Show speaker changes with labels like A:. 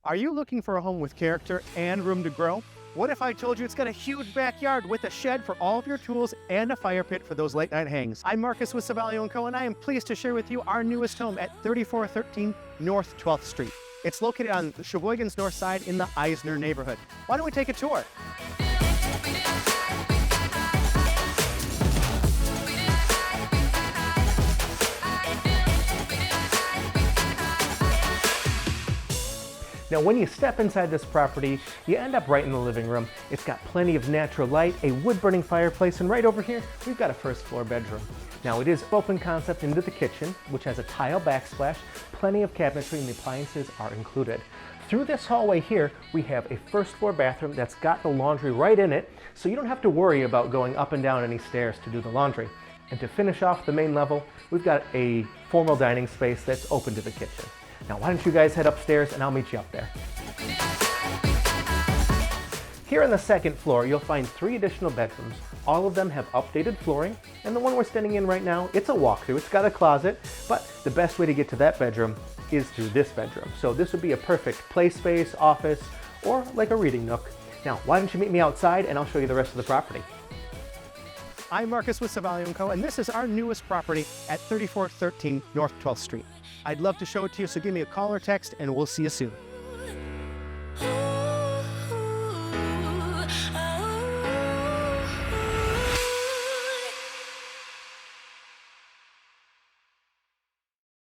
A: Are you looking for a home with character and room to grow? What if I told you it's got a huge backyard with a shed for all of your tools and a fire pit for those late night hangs? I'm Marcus with Savalio & Co. and I am pleased to share with you our newest home at 3413 North 12th Street. It's located on Sheboygan's north side in the Eisner neighborhood. Why don't we take a tour? Now, when you step inside this property, you end up right in the living room. It's got plenty of natural light, a wood-burning fireplace, and right over here, we've got a first floor bedroom. Now, it is open concept into the kitchen, which has a tile backsplash, plenty of cabinetry, and the appliances are included. Through this hallway here, we have a first floor bathroom that's got the laundry right in it, so you don't have to worry about going up and down any stairs to do the laundry. And to finish off the main level, we've got a formal dining space that's open to the kitchen. Now, why don't you guys head upstairs and I'll meet you up there. Here on the second floor, you'll find 3 additional bedrooms. All of them have updated flooring, and the one we're standing in right now, it's a walkthrough. It's got a closet, but the best way to get to that bedroom is through this bedroom. So this would be a perfect play space, office, or like a reading nook. Now, why don't you meet me outside and I'll show you the rest of the property. I'm Marcus with Savalio & Co. and this is our newest property at 3413 North 12th Street. I'd love to show it to you, so give me a call or text and we'll see you soon.